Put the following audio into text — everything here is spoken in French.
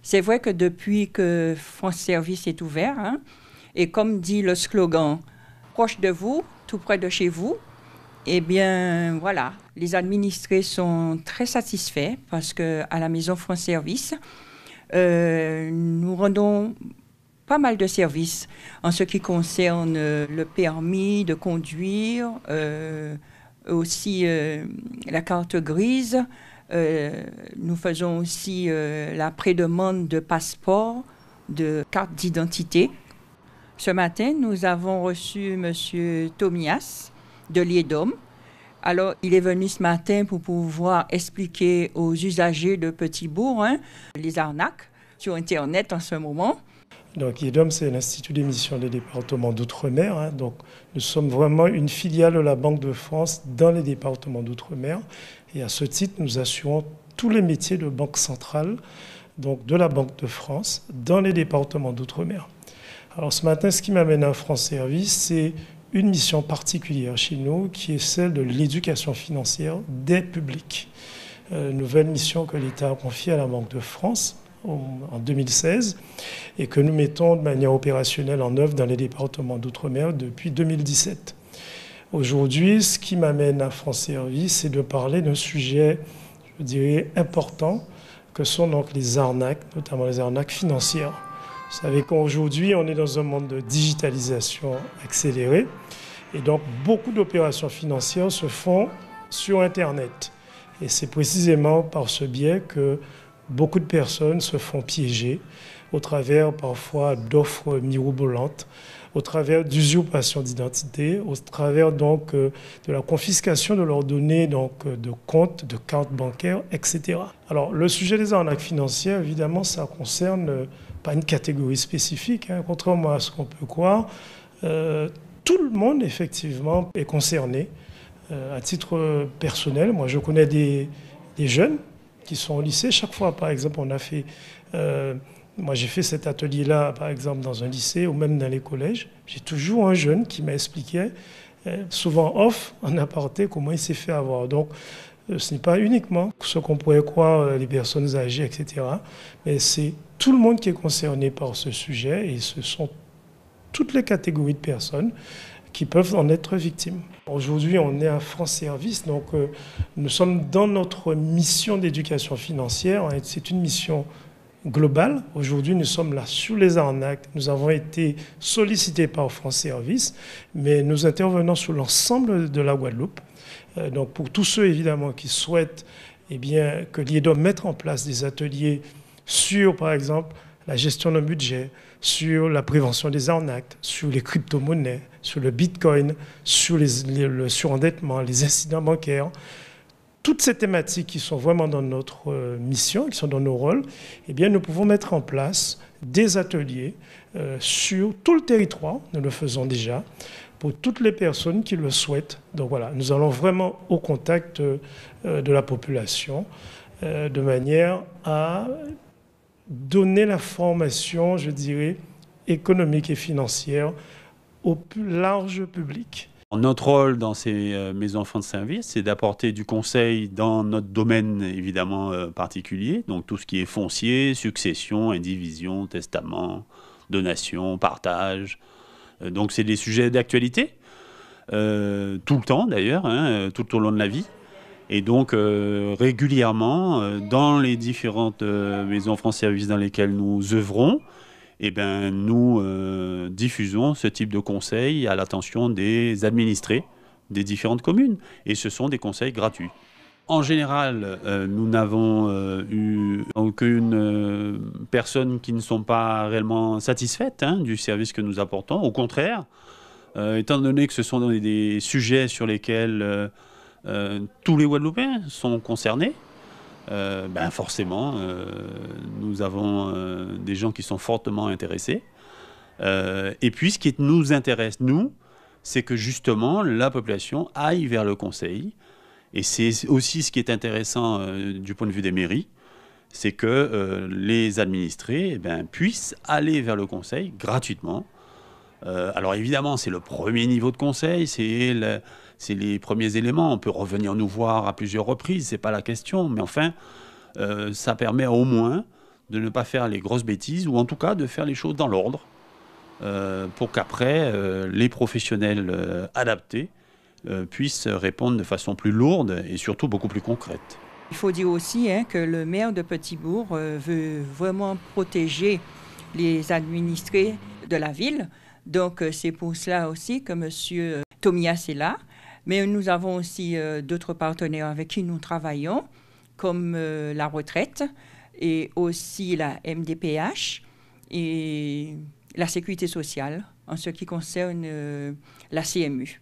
C'est vrai que depuis que France Service est ouvert, hein, et comme dit le slogan, proche de vous, tout près de chez vous, eh bien, voilà, les administrés sont très satisfaits parce qu'à la Maison France Service, nous rendons pas mal de services en ce qui concerne le permis de conduire, aussi la carte grise. Nous faisons aussi la prédemande de passeport, de carte d'identité. Ce matin, nous avons reçu M. Tomias de Liedom. Alors, il est venu ce matin pour pouvoir expliquer aux usagers de Petit-Bourg les arnaques sur Internet en ce moment. Donc, Liedom, c'est l'Institut d'émission des départements d'outre-mer. Donc, nous sommes vraiment une filiale de la Banque de France dans les départements d'outre-mer. Et à ce titre, nous assurons tous les métiers de banque centrale, donc de la Banque de France, dans les départements d'outre-mer. Alors, ce matin, ce qui m'amène à France Service, c'est une mission particulière chez nous, qui est celle de l'éducation financière des publics. Nouvelle mission que l'État a confiée à la Banque de France en 2016 et que nous mettons de manière opérationnelle en œuvre dans les départements d'outre-mer depuis 2017. Aujourd'hui, ce qui m'amène à France Service, c'est de parler d'un sujet, je dirais, important, que sont donc les arnaques, notamment les arnaques financières. Vous savez qu'aujourd'hui, on est dans un monde de digitalisation accélérée et donc beaucoup d'opérations financières se font sur Internet. Et c'est précisément par ce biais que beaucoup de personnes se font piéger au travers parfois d'offres mirobolantes, au travers d'usurpation d'identité, au travers donc de la confiscation de leurs données donc, de comptes, de cartes bancaires, etc. Alors le sujet des arnaques financières, évidemment, ça concerne pas une catégorie spécifique, contrairement à ce qu'on peut croire. Tout le monde, effectivement, est concerné. À titre personnel, moi, je connais des jeunes qui sont au lycée. Chaque fois, par exemple, on a fait... moi, j'ai fait cet atelier-là, par exemple, dans un lycée ou même dans les collèges. J'ai toujours un jeune qui m'a expliqué, souvent off, en aparté, comment il s'est fait avoir. Donc, ce n'est pas uniquement ce qu'on pourrait croire, les personnes âgées, etc. Mais c'est tout le monde qui est concerné par ce sujet et ce sont toutes les catégories de personnes qui peuvent en être victimes. Aujourd'hui, on est à France Service, donc nous sommes dans notre mission d'éducation financière. C'est une mission globale. Aujourd'hui, nous sommes là sur les arnaques. Nous avons été sollicités par France Service, mais nous intervenons sur l'ensemble de la Guadeloupe. Donc pour tous ceux, évidemment, qui souhaitent que Liedom mette en place des ateliers sur, par exemple, la gestion d'un budget, sur la prévention des arnaques, sur les crypto-monnaies, sur le bitcoin, sur le surendettement, les incidents bancaires. Toutes ces thématiques qui sont vraiment dans notre mission, qui sont dans nos rôles, nous pouvons mettre en place des ateliers sur tout le territoire, nous le faisons déjà, pour toutes les personnes qui le souhaitent. Donc voilà, nous allons vraiment au contact de la population de manière à donner la formation, je dirais, économique et financière au plus large public. Notre rôle dans ces maisons enfants de service, c'est d'apporter du conseil dans notre domaine évidemment particulier, donc tout ce qui est foncier, succession, indivision, testament, donation, partage. Donc c'est des sujets d'actualité, tout le temps d'ailleurs, tout au long de la vie. Et donc régulièrement, dans les différentes maisons France Service dans lesquelles nous œuvrons, nous diffusons ce type de conseils à l'attention des administrés des différentes communes. Et ce sont des conseils gratuits. En général, nous n'avons eu aucune personne qui ne sont pas réellement satisfaites du service que nous apportons. Au contraire, étant donné que ce sont des sujets sur lesquels tous les Guadeloupéens sont concernés, forcément, nous avons des gens qui sont fortement intéressés. Et puis, ce qui nous intéresse, nous, c'est que justement, la population aille vers le conseil. Et c'est aussi ce qui est intéressant du point de vue des mairies, c'est que les administrés puissent aller vers le conseil gratuitement. Alors évidemment, c'est le premier niveau de conseil, c'est les premiers éléments. On peut revenir nous voir à plusieurs reprises, c'est pas la question. Mais enfin, ça permet au moins de ne pas faire les grosses bêtises, ou en tout cas de faire les choses dans l'ordre, pour qu'après, les professionnels adaptés puissent répondre de façon plus lourde et surtout beaucoup plus concrète. Il faut dire aussi que le maire de Petit-Bourg veut vraiment protéger les administrés de la ville. Donc c'est pour cela aussi que M. Tomias est là. Mais nous avons aussi d'autres partenaires avec qui nous travaillons, comme la retraite et aussi la MDPH et la sécurité sociale en ce qui concerne la CMU.